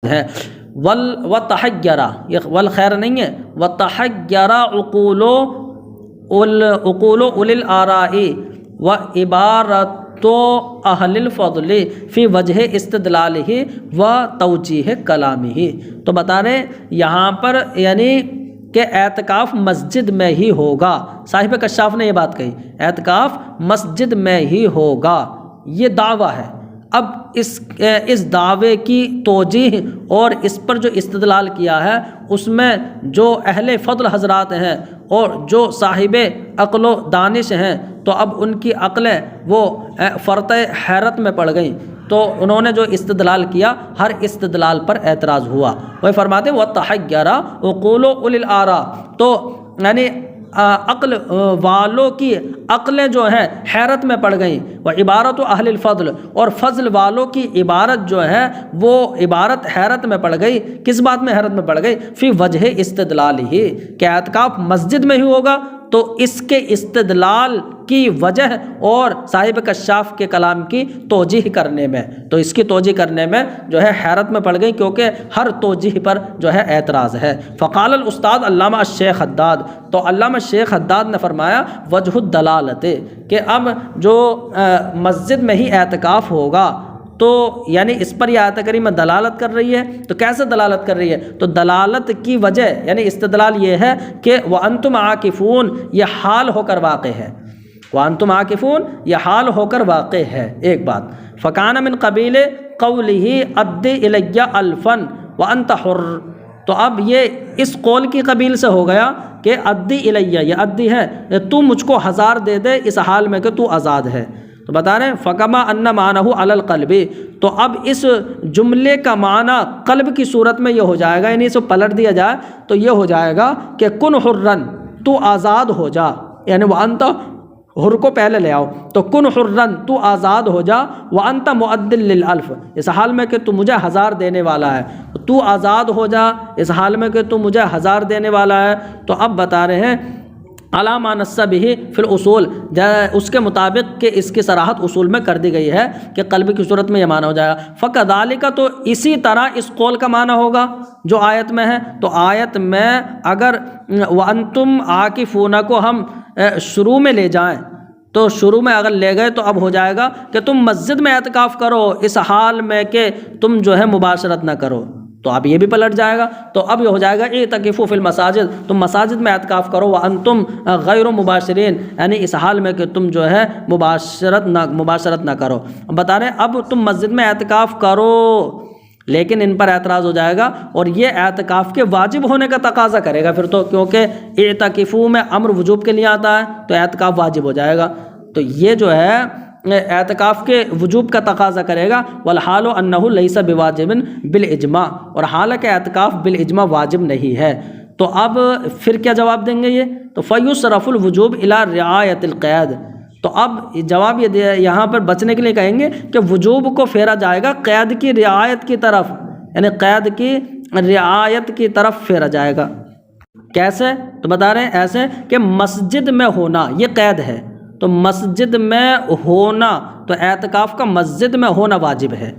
ہے۔ وتحیر، یہ والخیر نہیں ہے، وتحیر عقول اولی الآراء وعبارت اہل الفضل فی وجہ استدلالہ و توجیہ کلامہ۔ تو بتا رہے یہاں پر یعنی کہ اعتکاف مسجد میں ہی ہوگا، صاحب کشاف نے یہ بات کہی، اعتکاف مسجد میں ہی ہوگا، یہ دعویٰ ہے۔ اب اس دعوے کی توجیہ اور اس پر جو استدلال کیا ہے اس میں جو اہل فضل حضرات ہیں اور جو صاحب عقل و دانش ہیں تو اب ان کی عقلیں وہ فرط حیرت میں پڑ گئیں، تو انہوں نے جو استدلال کیا ہر استدلال پر اعتراض ہوا۔ وہ فرماتے وتحیر عقول اولی الآراء، تو یعنی عقل والوں کی عقلیں جو ہیں حیرت میں پڑ گئیں، وہ عبارت اہل الفضل، اور فضل والوں کی عبارت جو ہے وہ عبارت حیرت میں پڑ گئی۔ کس بات میں حیرت میں پڑ گئی؟ فی وجہ استدلال ہی، کہ اعتکاف مسجد میں ہی ہوگا تو اس کے استدلال کی وجہ اور صاحب کشاف کے کلام کی توجیہ کرنے میں، تو اس کی توجیہ کرنے میں جو ہے حیرت میں پڑ گئی، کیونکہ ہر توجیہ پر جو ہے اعتراض ہے۔ فقال الاستاذ علامہ الشیخ حداد، تو علامہ شیخ حداد نے فرمایا وجہ الدلالت، کہ اب جو مسجد میں ہی اعتکاف ہوگا تو یعنی اس پر یہ آیت کریمہ دلالت کر رہی ہے۔ تو کیسے دلالت کر رہی ہے؟ تو دلالت کی وجہ یعنی استدلال یہ ہے کہ وَأَنْتُمْ عَاكِفُونَ، یہ حال ہو کر واقع ہے، وَأَنْتُمْ عَاكِفُونَ یہ حال ہو کر واقع ہے، ایک بات۔ فَكَانَ مِنْ قَبِيلِ قَوْلِهِ أَدِّ إِلَيَّ أَلْفًا وَأَنْتَ حُرٌّ، تو اب یہ اس قول کی قبیل سے ہو گیا کہ ادی الیہ، یہ ادی ہے تو مجھ کو 1000 دے دے اس حال میں کہ تو آزاد ہے۔ تو بتا رہے ہیں فکما ان معنہ علی القلب، تو اب اس جملے کا معنی قلب کی صورت میں یہ ہو جائے گا، یعنی اسے پلٹ دیا جائے تو یہ ہو جائے گا کہ کن حرن، تو آزاد ہو جا، یعنی وانت حر کو پہلے لے آؤ، تو کن حرن تو آزاد ہو جا، وانت مؤدل للالف، اس حال میں کہ تو مجھے 1000 دینے والا ہے، تو آزاد ہو جا اس حال میں کہ تو مجھے 1000 دینے والا ہے۔ تو اب بتا رہے ہیں علامہ نصب ہی فی الاصول، اس کے مطابق کہ اس کی صراحت اصول میں کر دی گئی ہے کہ قلب کی صورت میں یہ معنی ہو جائے گا۔ فکذالک، تو اسی طرح اس قول کا معنی ہوگا جو آیت میں ہے۔ تو آیت میں اگر وانتم عاکفون کو ہم شروع میں لے جائیں تو شروع میں اگر لے گئے تو اب ہو جائے گا کہ تم مسجد میں اعتکاف کرو اس حال میں کہ تم جو ہے مباشرت نہ کرو، تو اب یہ بھی پلٹ جائے گا، تو اب یہ ہو جائے گا اعتکفوا فی المساجد، تم مساجد میں اعتکاف کرو، وانتم غیر مباشرین، یعنی اس حال میں کہ تم جو ہے مباشرت نہ کرو۔ بتا رہے ہیں اب تم مسجد میں اعتکاف کرو، لیکن ان پر اعتراض ہو جائے گا اور یہ اعتکاف کے واجب ہونے کا تقاضا کرے گا پھر تو، کیونکہ اعتکفوا میں امر وجوب کے لیے آتا ہے تو اعتکاف واجب ہو جائے گا، تو یہ جو ہے اعتکاف کے وجوب کا تقاضا کرے گا۔ والحال انہ لیس بواجب بالاجماع، اور حالانکہ اعتکاف بالاجماع واجب نہیں ہے۔ تو اب پھر کیا جواب دیں گے یہ؟ تو فیصرف الوجوب الی رعایت القید، تو اب جواب یہ یہاں پر بچنے کے لیے کہیں گے کہ وجوب کو پھیرا جائے گا قید کی رعایت کی طرف، یعنی قید کی رعایت کی طرف پھیرا جائے گا۔ کیسے؟ تو بتا رہے ہیں ایسے کہ مسجد میں ہونا یہ قید ہے، تو مسجد میں ہونا، تو اعتکاف کا مسجد میں ہونا واجب ہے،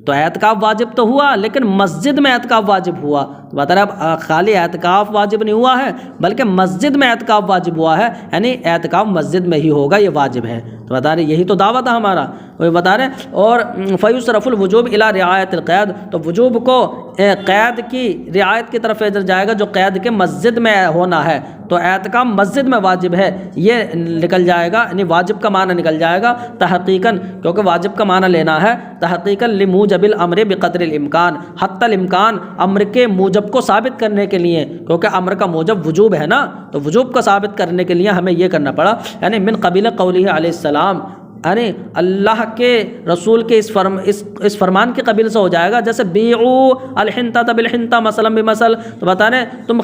تو اعتکاف واجب تو ہوا لیکن مسجد میں اعتکاف واجب ہوا، تو بتا رہے اب خالی اعتکاف واجب نہیں ہوا ہے بلکہ مسجد میں اعتکاف واجب ہوا ہے، یعنی اعتکاف مسجد میں ہی ہوگا، یہ واجب ہے۔ تو بتا رہے یہی تو دعویٰ تھا ہمارا، وہ بتا رہے اور فیصرف الوجوب الی رعایت القید، تو وجوب کو قید کی رعایت کی طرف بھیجا جائے گا جو قید کے مسجد میں ہونا ہے، تو اعتکاف مسجد میں واجب ہے، یہ نکل جائے گا، یعنی واجب کا معنی نکل جائے گا تحقیقاً، کیونکہ واجب کا معنی لینا ہے تحقیقاً لموجب الامر بقدر الامکان، حتی الامکان، امر کے موجب کو ثابت کرنے کے لیے، کیونکہ امر کا موجب وجوب ہے نا، تو وجوب کو ثابت کرنے کے لیے ہمیں یہ کرنا پڑا، یعنی من قبیل قولہ علیہ السلام، یعنی اللہ کے رسول کے اس فرمان کے قبیل سے ہو جائے گا، جیسے بیعوا الحنطۃ بالحنطۃ مثلا بمثل، تو بتا رہے تم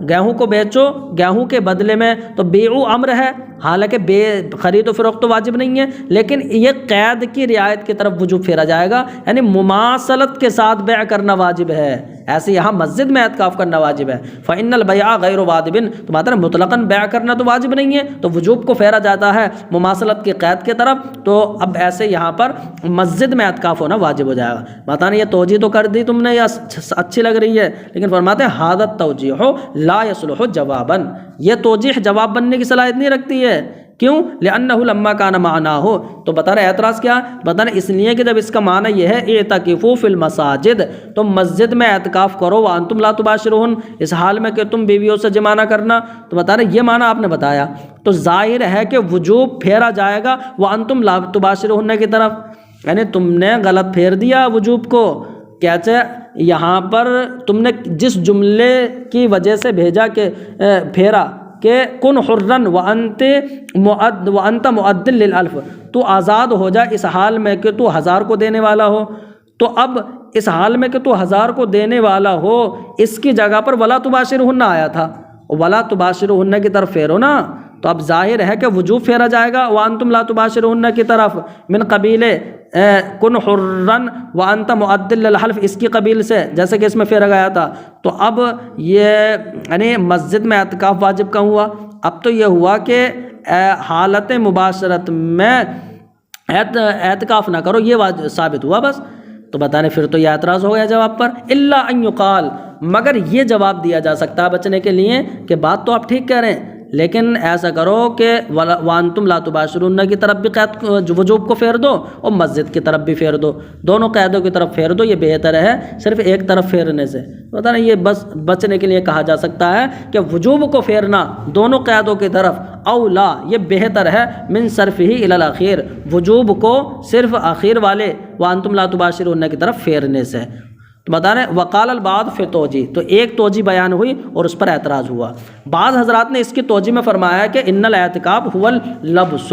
گیہوں کو بیچو گیہوں کے بدلے میں، تو بیعوا امر ہے، حالانکہ خرید و فروخت تو واجب نہیں ہے، لیکن یہ قید کی رعایت کی طرف وجوب پھیرا جائے گا، یعنی مماثلت کے ساتھ بیع کرنا واجب ہے، ایسے یہاں مسجد میں اعتکاف کرنا واجب ہے۔ فإن البيع غیر واجب، تو مطلب مطلقاً بیع کرنا تو واجب نہیں ہے، تو وجوب کو پھیرا جاتا ہے مماثلت کی قید کی طرف، تو اب ایسے یہاں پر مسجد میں اعتکاف ہونا واجب ہو جائے گا۔ بتانا یہ توجیہ تو کر دی تم نے، یا اچھی لگ رہی ہے، لیکن فرماتے ہیں ھذا التوجیح لا یصلح جوابا، یہ توجیح جواب بننے کی صلاحیت نہیں رکھتی ہے۔ کیوں؟ لأنہ لما کان معناہ، تو بتا رہے اعتراض کیا، بتا رہے اس لیے کہ جب اس کا معنی یہ ہے اعتکفوا فی المساجد، تم مسجد میں اعتکاف کرو، وانتم لا تباشرون، اس حال میں کہ تم بیویوں سے جمع نہ کرنا، تو بتا رہے یہ معنی آپ نے بتایا، تو ظاہر ہے کہ وجوب پھیرا جائے گا وانتم لا تباشرون کی طرف، یعنی تم نے غلط پھیر دیا وجوب کو۔ کہتے یہاں پر تم نے جس جملے کی وجہ سے بھیجا کہ پھیرا کہ کن حرن وانت معدل للالف، تو آزاد ہو جا اس حال میں کہ تو 1000 کو دینے والا ہو، تو اب اس حال میں کہ تو 1000 کو دینے والا ہو، اس کی جگہ پر ولا تباشرہن آیا تھا، ولا تباشرہن کی طرف پھیرو نا، تو اب ظاہر ہے کہ وجوب پھیرا جائے گا وانتم لا تباشرہن کی طرف، من قبیل کن حرن وانت معدل للحلف، اس کی قبیل سے جیسے کہ اس میں پھیرا گیا تھا۔ تو اب یہ یعنی مسجد میں اعتکاف واجب کہاں ہوا؟ اب تو یہ ہوا کہ حالت مباشرت میں اعتکاف نہ کرو، یہ ثابت ہوا بس۔ تو بتانے پھر تو یہ اعتراض ہو گیا جواب پر، الا ان یقال، مگر یہ جواب دیا جا سکتا ہے بچنے کے لیے کہ بات تو آپ ٹھیک کہہ رہے ہیں، لیکن ایسا کرو کہ وانتم لا تباشرون کی طرف بھی قید وجوب کو پھیر دو اور مسجد کی طرف بھی پھیر دو، دونوں قیدوں کی طرف پھیر دو، یہ بہتر ہے صرف ایک طرف پھیرنے سے۔ پتہ نہیں یہ بس بچنے کے لیے کہا جا سکتا ہے کہ وجوب کو پھیرنا دونوں قیدوں کی طرف اولا، یہ بہتر ہے من صرفہ الی الاخیر، وجوب کو صرف آخر والے وانتم لا تباشرون کی طرف پھیرنے سے۔ تو بتا رہے وقال البعض فی توجیہ، تو ایک توجیہ بیان ہوئی اور اس پر اعتراض ہوا۔ بعض حضرات نے اس کی توجیہ میں فرمایا کہ ان الاعتکاف هو اللبس،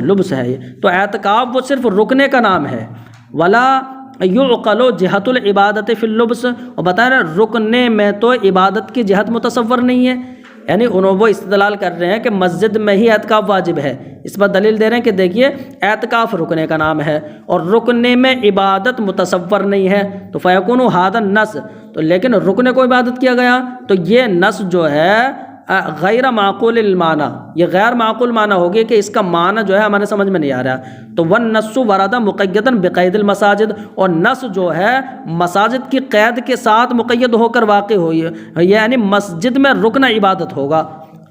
لبس ہے یہ، تو اعتکاف وہ صرف رکنے کا نام ہے، ولا یعقل جہت العبادت فی اللبس، اور بتا رہے رکنے میں تو عبادت کی جہت متصور نہیں ہے، یعنی وہ استدلال کر رہے ہیں کہ مسجد میں ہی اعتکاف واجب ہے، اس پر دلیل دے رہے ہیں کہ دیکھیے اعتکاف رکنے کا نام ہے اور رکنے میں عبادت متصور نہیں ہے، تو فیکون ھذا النص، تو لیکن رکنے کو عبادت کیا گیا، تو یہ نص جو ہے غیر معقول المعنی، یہ غیر معقول معنی ہوگی کہ اس کا معنی جو ہے ہمارے سمجھ میں نہیں آ رہا۔ تو والنص ورد مقیدا بقید المساجد، اور نص جو ہے مساجد کی قید کے ساتھ مقید ہو کر واقع ہوئی ہے، یعنی مسجد میں رکنا عبادت ہوگا،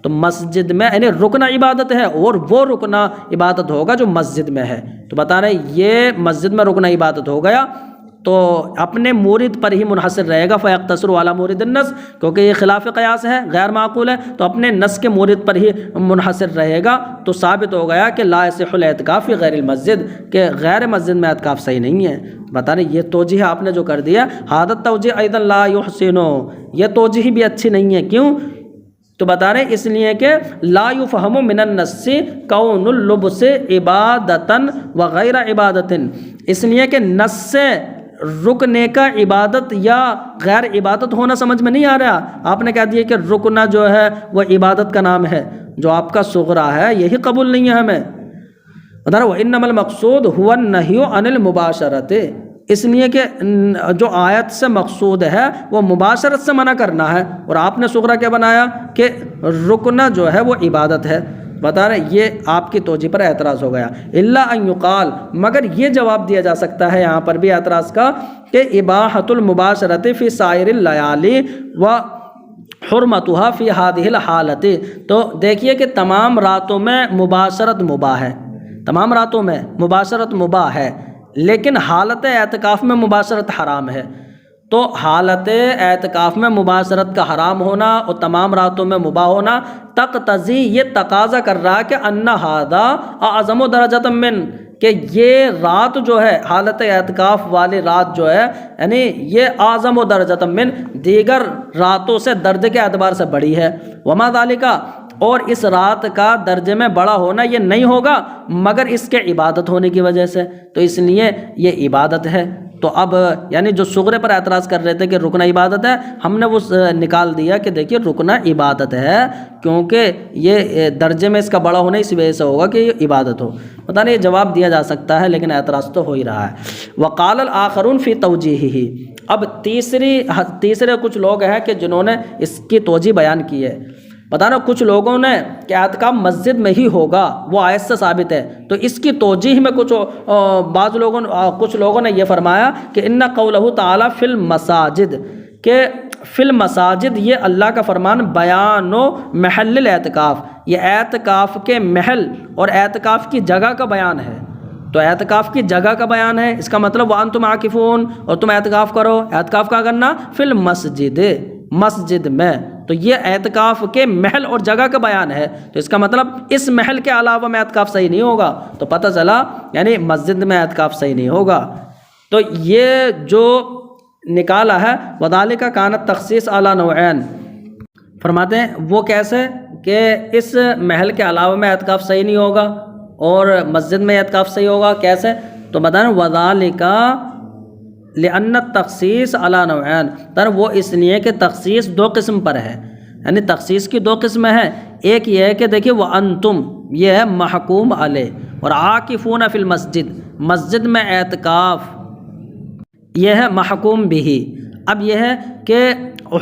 تو مسجد میں یعنی رکنا عبادت ہے اور وہ رکنا عبادت ہوگا جو مسجد میں ہے، تو بتا رہے یہ مسجد میں رکنا عبادت ہو گیا تو اپنے مورد پر ہی منحصر رہے گا، فیقتصر علی مورد النص، کیونکہ یہ خلاف قیاس ہے، غیر معقول ہے، تو اپنے نص کے مورد پر ہی منحصر رہے گا، تو ثابت ہو گیا کہ لا یصح الاعتکاف فی غیر المسجد، کہ غیر مسجد میں اعتکاف صحیح نہیں ہے۔ بتا رہے یہ توجیہ آپ نے جو کر دیا، حادث توجیہ ایضا لا یحسن، یہ توجیہ بھی اچھی نہیں ہے، کیوں؟ تو بتا رہے اس لیے کہ لا یفہم من النص کون اللبس عبادتا وغیر عبادت، اس لیے کہ نص سے رکنے کا عبادت یا غیر عبادت ہونا سمجھ میں نہیں آ رہا، آپ نے کہہ دیا کہ رکنا جو ہے وہ عبادت کا نام ہے، جو آپ کا صغرا ہے یہی قبول نہیں ہے ہمیں۔ بتا رہا وَإِنَّمَا الْمَقْصُودُ هُوَ النَّهْيُ عَنِ الْمُبَاشَرَةِ، اس لیے کہ جو آیت سے مقصود ہے وہ مباشرت سے منع کرنا ہے، اور آپ نے صغرا کیا بنایا کہ رکنا جو ہے وہ عبادت ہے۔ بتا رہے یہ آپ کی توجیہ پر اعتراض ہو گیا، الا ان یقال، مگر یہ جواب دیا جا سکتا ہے یہاں پر بھی اعتراض کا کہ اباحۃ المباشرۃ فی سائر اللیالی و حرمتها فی هذه الحالۃ، تو دیکھیے کہ تمام راتوں میں مباشرت مباح ہے، تمام راتوں میں مباشرت مباح ہے، لیکن حالت اعتکاف میں مباشرت حرام ہے، تو حالت اعتکاف میں مباشرت کا حرام ہونا اور تمام راتوں میں مباح ہونا تقتضی، یہ تقاضا کر رہا کہ ان ھذا اعظم درجۃ من، کہ یہ رات جو ہے حالت اعتکاف والی رات جو ہے یعنی یہ اعظم درجۃ من، دیگر راتوں سے درجے کے اعتبار سے بڑی ہے، وما ذالک، اور اس رات کا درجے میں بڑا ہونا یہ نہیں ہوگا مگر اس کے عبادت ہونے کی وجہ سے، تو اس لیے یہ عبادت ہے، تو اب یعنی جو صغرے پر اعتراض کر رہے تھے کہ رکنا عبادت ہے، ہم نے وہ نکال دیا کہ دیکھیے رکنا عبادت ہے، کیونکہ یہ درجے میں اس کا بڑا ہونا اس وجہ سے ہوگا کہ یہ عبادت ہو۔ پتہ نہیں یہ جواب دیا جا سکتا ہے، لیکن اعتراض تو ہو ہی رہا ہے۔ وقال الآخرون فی توجیہہ، اب تیسرے کچھ لوگ ہیں کہ جنہوں نے اس کی توجیہ بیان کی ہے۔ پتہ نا کچھ لوگوں نے کہ اعتکاف مسجد میں ہی ہوگا، وہ آیت سے ثابت ہے، تو اس کی توجیہ میں کچھ لوگوں نے یہ فرمایا کہ ان قولہ تعالی فی المساجد، کہ فی المساجد یہ اللہ کا فرمان بیان و محل الاعتکاف، یہ اعتکاف کے محل اور اعتکاف کی جگہ کا بیان ہے۔ تو اعتکاف کی جگہ کا بیان ہے، اس کا مطلب وانتم عاکفون، اور تم اعتکاف کرو۔ اعتکاف کا کرنا فی المسجد، مسجد میں، تو یہ اعتکاف کے محل اور جگہ کا بیان ہے، تو اس کا مطلب اس محل کے علاوہ میں اعتکاف صحیح نہیں ہوگا۔ تو پتہ چلا یعنی مسجد میں اعتکاف صحیح نہیں ہوگا۔ تو یہ جو نکالا ہے وذالک کانت تخصیص علی نوعین، فرماتے ہیں وہ کیسے کہ اس محل کے علاوہ میں اعتکاف صحیح نہیں ہوگا اور مسجد میں اعتکاف صحیح ہوگا، کیسے؟ تو بتائیں وذالک لأن التخصیص علی نوعین، وہ اس لیے کہ تخصیص دو قسم پر ہے، یعنی تخصیص کی دو قسمیں ہیں۔ ایک یہ ہے کہ دیکھیے وانتم، یہ ہے محکوم علیہ، اور عاکفون فی المسجد، مسجد میں اعتکاف، یہ ہے محکوم بھی۔ اب یہ ہے کہ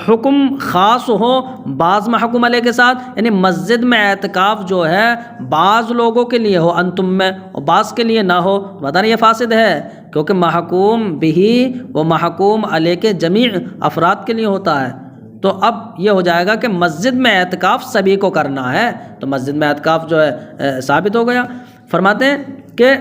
حکم خاص ہو بعض محکوم علیہ کے ساتھ، یعنی مسجد میں اعتکاف جو ہے بعض لوگوں کے لیے ہو انتم میں، اور بعض کے لیے نہ ہو، بتانا یہ فاسد ہے، کیونکہ محکوم بھی وہ محکوم علیہ کے جمیع افراد کے لیے ہوتا ہے۔ تو اب یہ ہو جائے گا کہ مسجد میں اعتکاف سبھی کو کرنا ہے، تو مسجد میں اعتکاف جو ہے ثابت ہو گیا۔ فرماتے ہیں کہ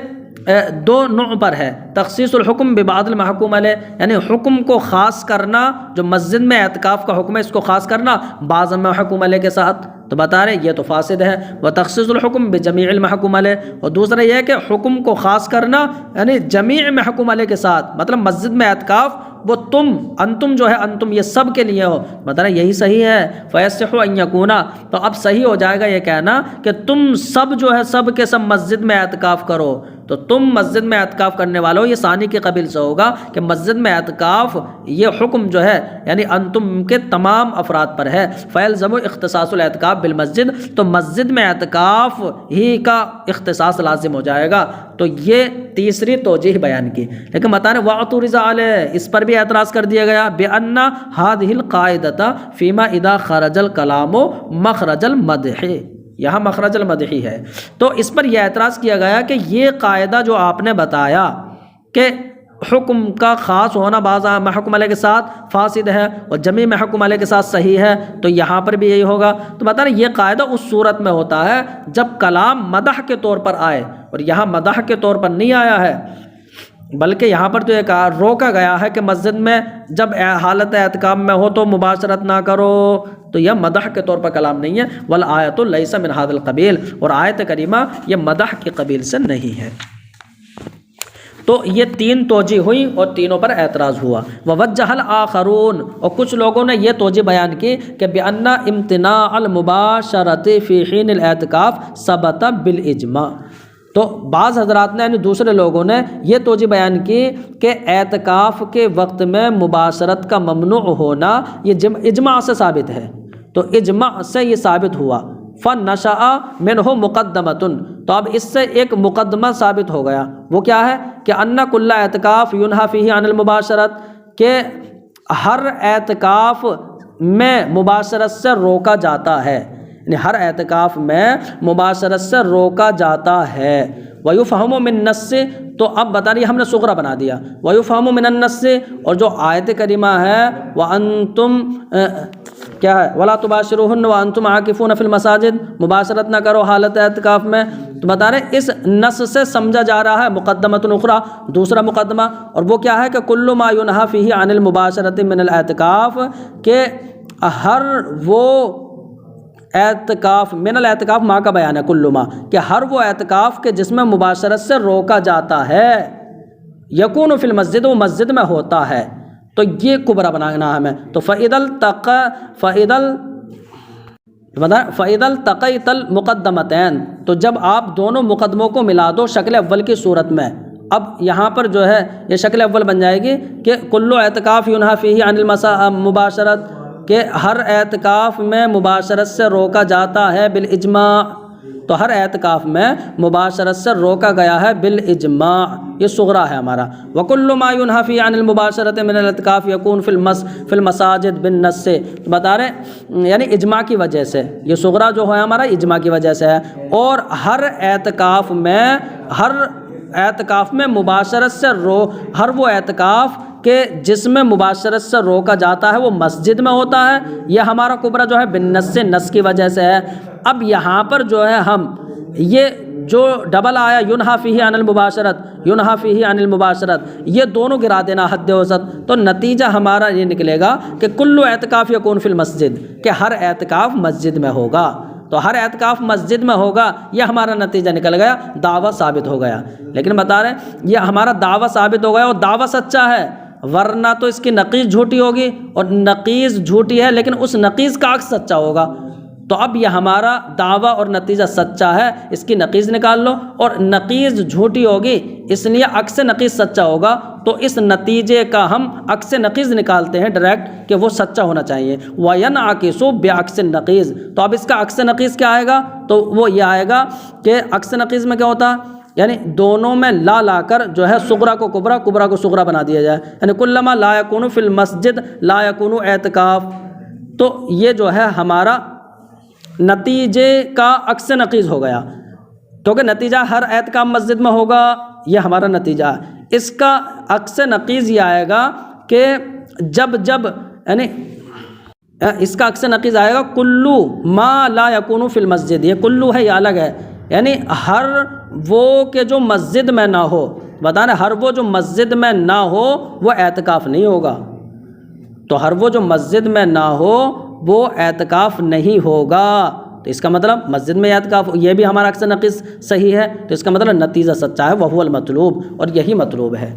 دو نوع پر ہے، تخصیص الحکم ببعض المحکوم علیہ، یعنی حکم کو خاص کرنا، جو مسجد میں اعتکاف کا حکم ہے اس کو خاص کرنا بعض محکوم علیہ کے ساتھ، تو بتا رہے یہ تو فاسد ہے۔ وہ تخصیص الحکم بجمیع المحکوم علیہ، اور دوسرا یہ ہے کہ حکم کو خاص کرنا یعنی جمیع محکوم علیہ کے ساتھ، مطلب مسجد میں اعتکاف وہ تم انتم جو ہے انتم یہ سب کے لیے ہو، بتا رہے یہی صحیح ہے۔ فیصح ان یکونا، تو اب صحیح ہو جائے گا یہ کہنا کہ تم سب جو ہے سب کے سب مسجد میں اعتکاف کرو، تو تم مسجد میں اعتکاف کرنے والوں، یہ ثانی کے قبیل سے ہوگا کہ مسجد میں اعتکاف یہ حکم جو ہے یعنی انتم کے تمام افراد پر ہے۔ فیلزم اختصاص الاعتکاف بالمسجد، تو مسجد میں اعتکاف ہی کا اختصاص لازم ہو جائے گا۔ تو یہ تیسری توجیہ بیان کی، لیکن بتانے وَاعْتُرِضَ عَلَيْهِ، اس پر بھی اعتراض کر دیا گیا بِأَنَّ هَذِهِ الْقَاعِدَةَ فِيمَا إِذَا خَرَجَ الْكَلَامُ مَخْرَجَ الْمَدْحِ، یہاں مخرج المدحی ہے، تو اس پر یہ اعتراض کیا گیا کہ یہ قاعدہ جو آپ نے بتایا کہ حکم کا خاص ہونا بعض محکوم علیہ کے ساتھ فاسد ہے اور جمیع محکوم علیہ کے ساتھ صحیح ہے، تو یہاں پر بھی یہی ہوگا۔ تو بتا رہے یہ قاعدہ اس صورت میں ہوتا ہے جب کلام مدح کے طور پر آئے، اور یہاں مدح کے طور پر نہیں آیا ہے، بلکہ یہاں پر تو یہ روکا گیا ہے کہ مسجد میں جب حالت اعتکاف میں ہو تو مباشرت نہ کرو، تو یہ مدح کے طور پر کلام نہیں ہے۔ والآیۃ لیس من ھذا القبیل، اور آیت کریمہ یہ مدح کے قبیل سے نہیں ہے۔ تو یہ تین توجیہ ہوئی اور تینوں پر اعتراض ہوا۔ ووجہ الآخرون، اور کچھ لوگوں نے یہ توجیہ بیان کی کہ بأن امتناع المباشرۃ فی حین الاعتکاف ثبت بالاجماع، تو بعض حضرات نے یعنی دوسرے لوگوں نے یہ توجیہ بیان کی کہ اعتکاف کے وقت میں مباشرت کا ممنوع ہونا یہ اجماع سے ثابت ہے، تو اجماع سے یہ ثابت ہوا۔ فَنَشَأَ مِنْهُ مُقَدَّمَةٌ، تو اب اس سے ایک مقدمہ ثابت ہو گیا، وہ کیا ہے کہ أَنَّ كُلَّ اعتکاف يُنْهَى فِيهِ عَنِ الْمُبَاشَرَةِ، کہ ہر اعتکاف میں مباشرت سے روکا جاتا ہے، یعنی ہر اعتکاف میں مباشرت سے روکا جاتا ہے۔ وَيُفْهَمُ مِن النَّصِّ، تو اب بتا رہی ہم نے صغرا بنا دیا، وَيُفْهَمُ مِنَ النَّصِّ، اور جو آیت کریمہ ہے وَأَنْتُمْ کیا ہے وَلَا تُبَاشِرُوهُنَّ وَأَنْتُمْ عَاكِفُونَ فِي الْمَسَاجِدِ، مباشرت نہ کرو حالت اعتکاف میں، تو بتا رہے اس نص سے سمجھا جا رہا ہے مقدمۃ اخری، دوسرا مقدمہ، اور وہ کیا ہے کہ كُلُّ مَا يُنْهَى فِيهِ عَنِ الْمُبَاشَرَةِ مِنَ الْاعْتِكَافِ، کہ ہر وہ اعتکاف من الاعتکاف ماں کا بیان ہے کلو ماں، کہ ہر وہ اعتکاف کے جس میں مباشرت سے روکا جاتا ہے، یکون فی المسجد، وہ مسجد میں ہوتا ہے، تو یہ کبرا بنانا ہے ہمیں۔ تو فَإِذَا الْتَقَيْتَ الْمُقَدَّمَتَيْن، تو جب آپ دونوں مقدموں کو ملا دو شکل اول کی صورت میں، اب یہاں پر جو ہے یہ شکل اول بن جائے گی کہ کل اعتکاف ینہی فیہ عن المباشرت، کہ ہر اعتکاف میں مباشرت سے روکا جاتا ہے بالاجماع، تو ہر اعتکاف میں مباشرت سے روکا گیا ہے بالاجماع، یہ صغرا ہے ہمارا۔ وَكُلُّ مَا يُنْهَى فِيهِ عَنِ الْمُبَاشَرَةِ مِنَ الْاعْتِكَافِ يَكُونُ فِي الْمَسَاجِدِ بِالنَّصِّ، تو بتا رہے یعنی اجماع کی وجہ سے، یہ صغرا جو ہے ہمارا اجماع کی وجہ سے ہے، اور ہر اعتکاف میں مباشرت سے ہر وہ اعتکاف کہ جس میں مباشرت سے روکا جاتا ہے وہ مسجد میں ہوتا ہے، یہ ہمارا کبرا جو ہے بالنص، نص کی وجہ سے ہے۔ اب یہاں پر جو ہے ہم یہ جو ڈبل آیا ینہی فیہ عن المباشرت، ینہی فیہ عن المباشرت، یہ دونوں گرا دینا حد وسط، تو نتیجہ ہمارا یہ نکلے گا کہ کل اعتکاف یکون فی المسجد، کہ ہر اعتکاف مسجد میں ہوگا، تو ہر اعتکاف مسجد میں ہوگا، یہ ہمارا نتیجہ نکل گیا، دعویٰ ثابت ہو گیا۔ لیکن بتا رہے ہیں یہ ہمارا دعویٰ ثابت ہو گیا اور دعویٰ سچا ہے، ورنہ تو اس کی نقیض جھوٹی ہوگی، اور نقیض جھوٹی ہے لیکن اس نقیض کا عکس سچا ہوگا۔ تو اب یہ ہمارا دعویٰ اور نتیجہ سچا ہے، اس کی نقیض نکال لو، اور نقیض جھوٹی ہوگی اس لیے عکس نقیض سچا ہوگا، تو اس نتیجے کا ہم عکس نقیض نکالتے ہیں ڈائریکٹ کہ وہ سچا ہونا چاہیے۔ وَيَنْعَكِسُ بِعَكْسِ النَّقِيض، تو اب اس کا عکس نقیض کیا آئے گا؟ تو وہ یہ آئے گا کہ عکس نقیض میں کیا ہوتا ہے، یعنی دونوں میں لا کر جو ہے صغرا کو کبرا، کبرا کو صغرا بنا دیا جائے، یعنی کلما لا یکون فی المسجد لا یکون اعتکاف، تو یہ جو ہے ہمارا نتیجے کا عکس نقیض ہو گیا، کیونکہ نتیجہ ہر اعتکاف مسجد میں ہوگا، یہ ہمارا نتیجہ ہے۔ اس کا عکس نقیض یہ آئے گا کہ جب یعنی اس کا عکس نقیض آئے گا کلو ما لا یکون فی المسجد، یہ کلو ہے یہ الگ ہے، یعنی ہر وہ کہ جو مسجد میں نہ ہو، بتانا ہر وہ جو مسجد میں نہ ہو وہ اعتکاف نہیں ہوگا، تو ہر وہ جو مسجد میں نہ ہو وہ اعتکاف نہیں ہوگا، تو اس کا مطلب مسجد میں اعتکاف، یہ بھی ہمارا عکس نقیض صحیح ہے، تو اس کا مطلب نتیجہ سچا ہے، وہو المطلوب، اور یہی مطلوب ہے۔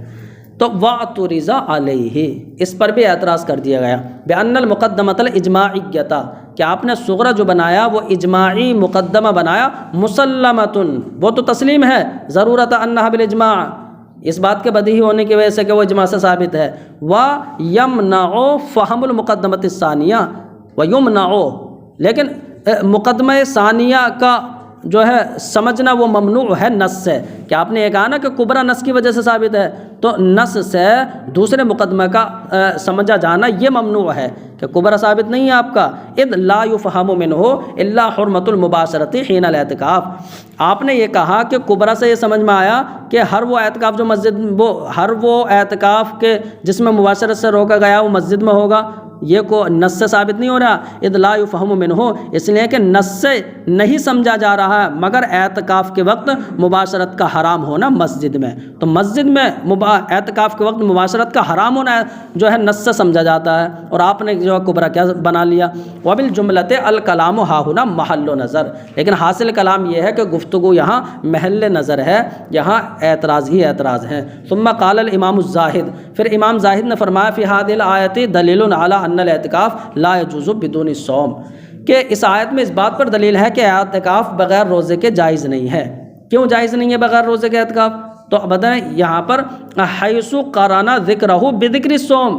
تو وَاعْتُرِضَ عَلَيْهِ، اس پر بھی اعتراض کر دیا گیا، بِأَنَّ الْمُقَدَّمَةَ الْإِجْمَاعِيَّةَ، کہ آپ نے صغرا جو بنایا وہ اجماعی مقدمہ بنایا، مُسَلَّمَةٌ، وہ تو تسلیم ہے، ضرورت انہا بالاجماع، اس بات کے بدیہی ہونے کی وجہ سے کہ وہ اجماع سے ثابت ہے، وَيَمْنَعُ فَهْمُ الْمُقَدَّمَةِ الثَّانِيَةِ وَيُمْنَعُ، لیکن مقدمہ ثانیہ کا جو ہے سمجھنا وہ ممنوع ہے نص سے، کہ آپ نے یہ کہا نا کہ کبرا نص کی وجہ سے ثابت ہے، تو نص سے دوسرے مقدمہ کا سمجھا جانا یہ ممنوع ہے کہ کبرا ثابت نہیں ہے آپ کا، اذ لا يفهم منه الا حرمۃ المباشرۃ حین الاعتکاف، آپ نے یہ کہا کہ کبرا سے یہ سمجھ میں آیا کہ ہر وہ اعتکاف جو ہر وہ اعتکاف کے جس میں مباشرت سے روکا گیا وہ مسجد میں ہوگا، یہ کو نص سے ثابت نہیں ہو رہا، اذ لا يفهم منه، اس لیے کہ نص سے نہیں سمجھا جا رہا ہے مگر اعتکاف کے وقت مباشرت کا حرام ہونا مسجد میں، تو مسجد میں اعتکاف کے وقت مباشرت کا حرام ہونا جو ہے نص سے سمجھا جاتا ہے، اور آپ نے جو کبرا کیا بنا لیا۔ وبالجملۃ الکلام ہا ہنا محل نظر، لیکن حاصل کلام یہ ہے کہ گفتگو یہاں محل نظر ہے، یہاں اعتراض ہی اعتراض ہے۔ ثم قال الامام الزاہد، پھر امام زاہد نے فرمایا فی هذه الآیۃ دلیل علی ان الاعتکاف لا يجوز بدون الصوم، کہ اس آیت میں اس بات پر دلیل ہے کہ اعتکاف بغیر روزے کے جائز نہیں ہے۔ کیوں جائز نہیں ہے بغیر روزے کے اعتکاف؟ تو بتائیں یہاں پر حیث قرن ذکرہ بذکر الصوم،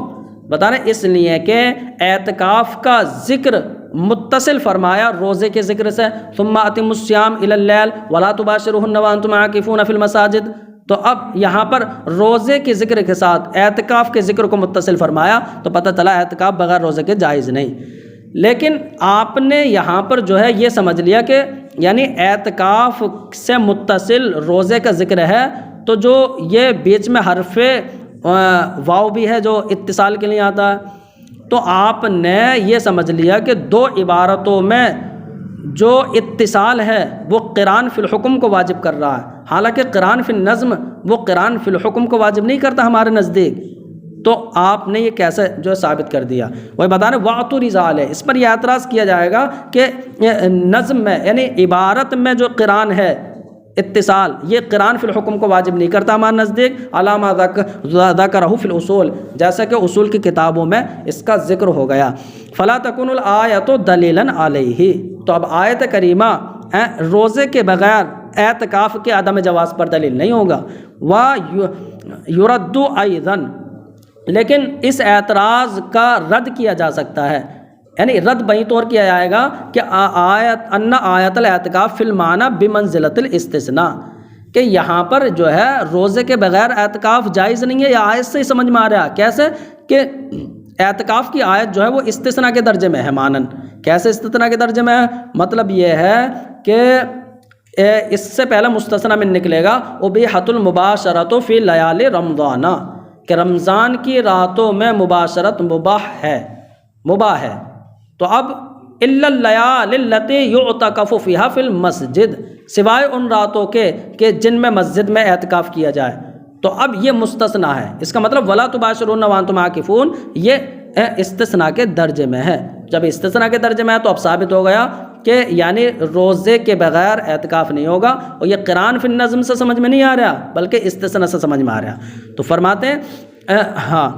بتا رہے اس لیے کہ اعتکاف کا ذکر متصل فرمایا روزے کے ذکر سے، ثم اتموا الصیام الی اللیل ولا تباشروہن وانتم عاکفون فی المساجد، تو اب یہاں پر روزے کے ذکر کے ساتھ اعتکاف کے ذکر کو متصل فرمایا، تو پتہ چلا اعتکاف بغیر روزے کے جائز نہیں۔ لیکن آپ نے یہاں پر جو ہے یہ سمجھ لیا کہ یعنی اعتکاف سے متصل روزے کا ذکر ہے، تو جو یہ بیچ میں حرف واو بھی ہے جو اتصال کے لیے آتا ہے، تو آپ نے یہ سمجھ لیا کہ دو عبارتوں میں جو اتصال ہے وہ قران فی الحکم کو واجب کر رہا ہے، حالانکہ قران فی النظم وہ قران فی الحکم کو واجب نہیں کرتا ہمارے نزدیک، تو آپ نے یہ کیسے جو ثابت کر دیا؟ وہی بتا رہے وَاعْتُرِضَ عَلَيْهِ، اس پر یہ اعتراض کیا جائے گا کہ نظم میں یعنی عبارت میں جو قران ہے اتصال، یہ قران فی الحکم کو واجب نہیں کرتا ہمارے نزدیک، علامہ ذکرہ فی الاصول، جیسا کہ اصول کی کتابوں میں اس کا ذکر ہو گیا۔ فلا تکون الآیۃ دلیلا علیہ، تو اب آیت کریمہ روزے کے بغیر اعتکاف کے عدم جواز پر دلیل نہیں ہوگا۔ و یرد ایضاً، لیکن اس اعتراض کا رد کیا جا سکتا ہے، یعنی رد بہی طور کیا جائے گا کہ آیت الاعتکاف فی المعنی بمنزلۃ الاستثناء، کہ یہاں پر جو ہے روزے کے بغیر اعتکاف جائز نہیں ہے، یا آیت سے ہی سمجھ میں آ رہا ہے کیسے کہ اعتکاف کی آیت جو ہے وہ استثناء کے درجے میں ہے مانن۔ کیسے استثناء کے درجے میں ہے؟ مطلب یہ ہے کہ اس سے پہلے مستثنیٰ میں نکلے گا ابیحۃ المباشرۃ فی لیالی رمضان، کہ رمضان کی راتوں میں مباشرت مباح ہے۔ تو اب الا اللیالی التی یعتکف فیہا فی المسجد، سوائے ان راتوں کے کہ جن میں مسجد میں اعتکاف کیا جائے، تو اب یہ مستثنیٰ ہے۔ اس کا مطلب ولا تباشرون وانتم عاکفون یہ استثناء کے درجے میں ہے۔ جب استثناء کے درجے میں ہے تو اب ثابت ہو گیا کہ یعنی روزے کے بغیر اعتکاف نہیں ہوگا، اور یہ قران فی النظم سے سمجھ میں نہیں آ رہا بلکہ استثناء سے سمجھ میں آ رہا۔ تو فرماتے ہیں ہاں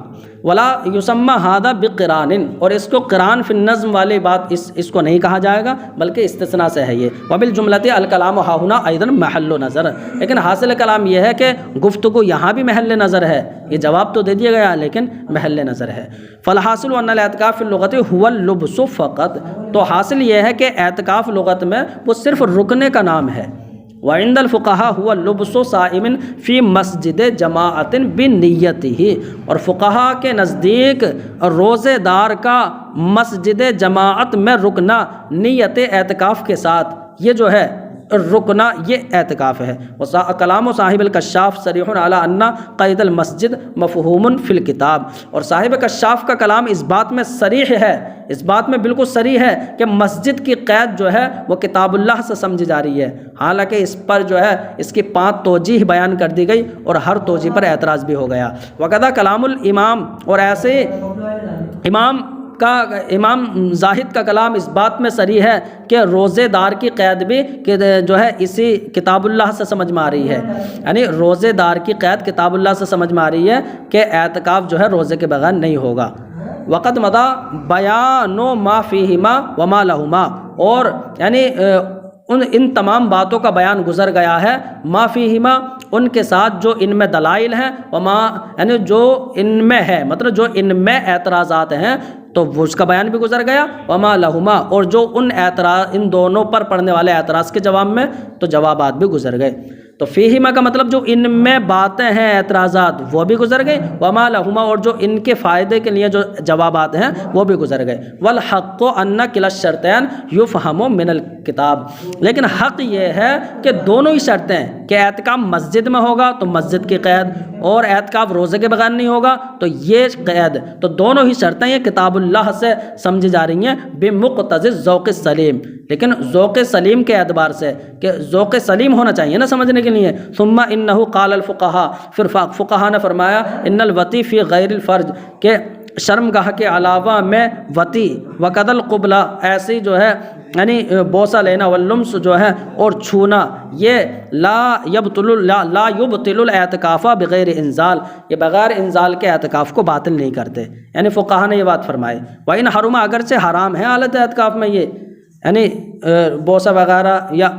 ولا یسمى هذا بقران، اور اس کو قران فی النظم والی بات اس کو نہیں کہا جائے گا بلکہ استثناء سے ہے یہ۔ وبالجملۃ الکلام ها هنا ايضا محل نظر، لیکن حاصل کلام یہ ہے کہ گفتگو یہاں بھی محل نظر ہے، یہ جواب تو دے دیا گیا لیکن محل نظر ہے۔ فالحاصل ان الاعتکاف فی اللغۃ هو اللبس فقط، تو حاصل یہ ہے کہ اعتکاف لغت میں وہ صرف رکنے کا نام ہے۔ وعند الفقہاء هو اللبس صائم فی مسجد جماعت بنیتہ، اور فقہاء کے نزدیک روزے دار کا مسجد جماعت میں رکنا نیت اعتکاف کے ساتھ، یہ جو ہے رکنا یہ اعتکاف ہے۔ کلام صاحب الکشاف صریح علی ان قید المسجد مفہوم فی الکتاب، اور صاحب کشاف کا کلام اس بات میں صریح ہے، اس بات میں بالکل صریح ہے کہ مسجد کی قید جو ہے وہ کتاب اللہ سے سمجھی جا رہی ہے، حالانکہ اس پر جو ہے اس کی 5 توجیہ بیان کر دی گئی اور ہر توجیہ پر اعتراض بھی ہو گیا۔ وقضا کلام الامام، اور ایسے امام زاہد کا کلام اس بات میں صریح ہے کہ روزے دار کی قید بھی کہ جو ہے اسی کتاب اللہ سے سمجھ میں آ رہی ہے، یعنی روزے دار کی قید کتاب اللہ سے سمجھ میں آ رہی ہے کہ اعتکاف جو ہے روزے کے بغیر نہیں ہوگا۔ وقت مدا بیان ما فیہما وما لہما، اور یعنی ان تمام باتوں کا بیان گزر گیا ہے، ما فیہما ان کے ساتھ جو ان میں دلائل ہیں، وما یعنی جو ان میں ہے، مطلب جو ان میں اعتراضات ہیں تو وہ اس کا بیان بھی گزر گیا، وما لہما اور جو ان دونوں پر پڑھنے والے اعتراض کے جواب میں تو جوابات بھی گزر گئے۔ تو فیہما کا مطلب جو ان میں باتیں ہیں اعتراضات وہ بھی گزر گئے، وما لہما اور جو ان کے فائدے کے لیے جو جوابات ہیں وہ بھی گزر گئے۔ والحق ان کلا الشرطین یفہم من الکتاب، لیکن حق یہ ہے کہ دونوں ہی شرطیں کہ اعتکاف مسجد میں ہوگا تو مسجد کی قید، اور اعتکاف روزے کے بغیر نہیں ہوگا تو یہ قید، تو دونوں ہی شرطیں یہ کتاب اللہ سے سمجھی جا رہی ہیں بمقتضی الذوق السلیم، لیکن ذوق سلیم کے اعتبار سے کہ ذوق سلیم ہونا چاہیے نا سمجھنے کے لیے۔ ثم انہ قال الفقہاء، پھر فقہاء نے فرمایا ان الوتی فی غیر الفرج، کہ شرمگاہ کے علاوہ میں وتی وقد القبلہ ایسی جو ہے یعنی بوسہ لینا، واللمس جو ہے اور چھونا، یہ لا یبطل الاعتکاف بغیر انزال، یہ بغیر انزال کے اعتکاف کو باطل نہیں کرتے، یعنی فقہاء نے یہ بات فرمائی۔ وَإِنْ حَرُمَ اگرچہ حرام ہے حالت اعتکاف میں یہ یعنی بوسہ وغیرہ، یا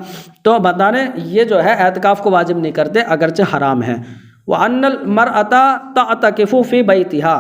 تو بتانے یہ جو ہے اعتکاف کو واجب نہیں کرتے اگرچہ حرام ہے۔ وَأَنَّ الْمَرْأَةَ تَعْتَكِفُ فِي بَيْتِهَا،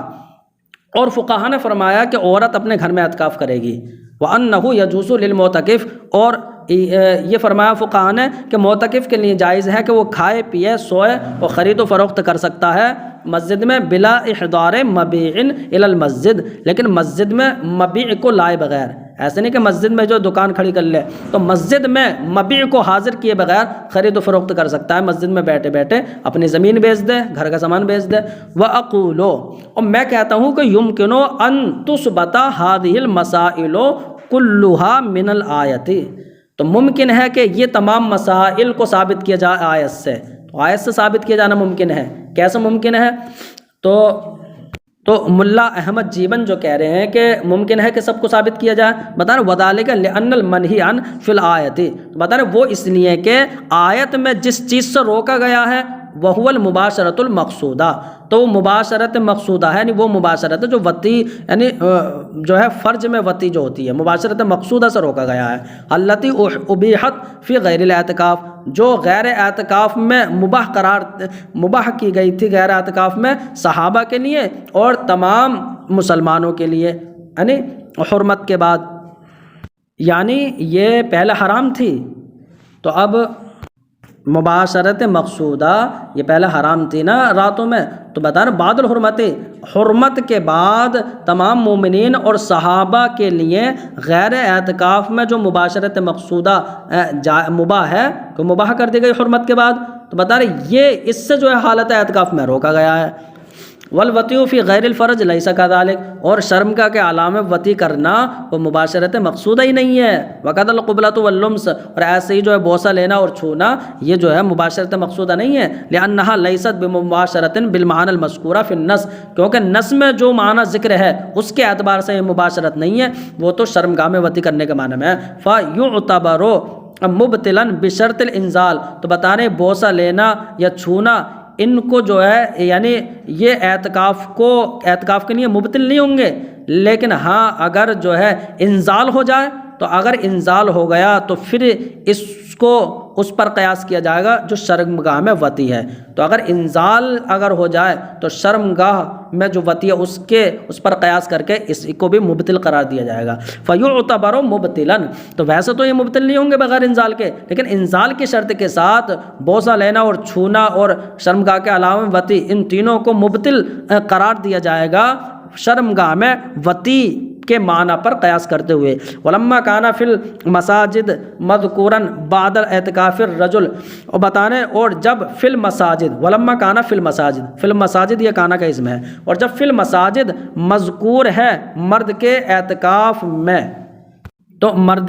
اور فقہاء نے فرمایا کہ عورت اپنے گھر میں اعتکاف کرے گی۔ وَأَنَّهُ يَجُوزُ لِلْمُعْتَكِفِ، اور یہ فرمایا فقہاء نے کہ معتکف کے لیے جائز ہے کہ وہ کھائے پیے سوئے اور خرید و فروخت کر سکتا ہے مسجد میں بلا احضار مبیع الی المسجد، لیکن مسجد میں مبیع کو لائے بغیر، ایسے نہیں کہ مسجد میں جو دکان کھڑی کر لے، تو مسجد میں مبیع کو حاضر کیے بغیر خرید و فروخت کر سکتا ہے، مسجد میں بیٹھے بیٹھے اپنی زمین بیچ دے، گھر کا سامان بیچ دے۔ وَأَقُولُ، اور میں کہتا ہوں کہ یمکن ان تثبت هذه المسائل كلها من الآیت، تو ممکن ہے کہ یہ تمام مسائل کو ثابت کیا جائے آیت سے، تو آیت سے ثابت کیا جانا ممکن ہے۔ کیسے ممکن ہے؟ تو ملا احمد جیبن جو کہہ رہے ہیں کہ ممکن ہے کہ سب کو ثابت کیا جائے، بتا رہے وَذَلِكَ لِأَنَّ الْمَنْهِيَ عَنْ فِي الْآیَةِ، بتا رہے وہ اس لیے کہ آیت میں جس چیز سے روکا گیا ہے وہو المباشرۃ المقصودہ، تو وہ مباشرت مقصودہ ہے، یعنی وہ مباشرت جو وطی یعنی جو ہے فرج میں وطی جو ہوتی ہے، مباشرت مقصودہ سے روکا گیا ہے، التی ابیحت فی غیر الاعتکاف، جو غیر اعتکاف میں مباح کی گئی تھی، غیر اعتکاف میں صحابہ کے لیے اور تمام مسلمانوں کے لیے، یعنی حرمت کے بعد، یعنی یہ پہلے حرام تھی تو اب مباشرت مقصودہ یہ پہلے حرام تھی نا راتوں میں، تو بتا رہے بعد الحرمت، حرمت کے بعد تمام مومنین اور صحابہ کے لیے غیر اعتکاف میں جو مباشرت مقصودہ مباح ہے، کہ مباح کر دی گئی حرمت کے بعد، تو بتا رہے یہ اس سے جو ہے حالت اعتکاف میں روکا گیا ہے۔ والوطی فی غیر الفرج لیس کذالک، اور شرمگاہ کے اعلیٰ میں وطی کرنا وہ مباشرت مقصودہ ہی نہیں ہے، وقد القبلۃ واللمس، اور ایسے ہی جو ہے بوسہ لینا اور چھونا یہ جو ہے مباشرت مقصودہ نہیں ہے، لأنہا لیست بمباشرۃ بالمعنی المذکورہ فی النص، کیونکہ نص میں جو معنی ذکر ہے اس کے اعتبار سے یہ مباشرت نہیں ہے، وہ تو شرمگاہ میں وطی کرنے کے معنی میں ہے۔ فیعتبر مبطلا بشرط الانزال، تو بتا رہے بوسہ لینا یا چھونا ان کو جو ہے یعنی یہ اعتکاف کے لیے مبطل نہیں ہوں گے، لیکن ہاں اگر جو ہے انزال ہو جائے، تو اگر انزال ہو گیا تو پھر اس کو اس پر قیاس کیا جائے گا جو شرمگاہ میں وطی ہے، تو اگر انزال اگر ہو جائے تو شرمگاہ میں جو وطی ہے اس پر قیاس کر کے اس کو بھی مبطل قرار دیا جائے گا۔ فیعتبر مبطلا، تو ویسے تو یہ مبطل نہیں ہوں گے بغیر انزال کے، لیکن انزال کی شرط کے ساتھ بوسہ لینا اور چھونا اور شرمگاہ کے علاوہ وطی ان تینوں کو مبطل قرار دیا جائے گا شرمگاہ میں وطی کے معنی پر قیاس کرتے ہوئے۔ ولما کان فی المساجد مذکورا بعد الاعتکاف الرجل، اور بتانے اور جب فی المساجد، ولما کان فی المساجد، فی المساجد یہ کانا کا اسم ہے، اور جب فی المساجد مذکور ہے مرد کے اعتکاف میں، تو مرد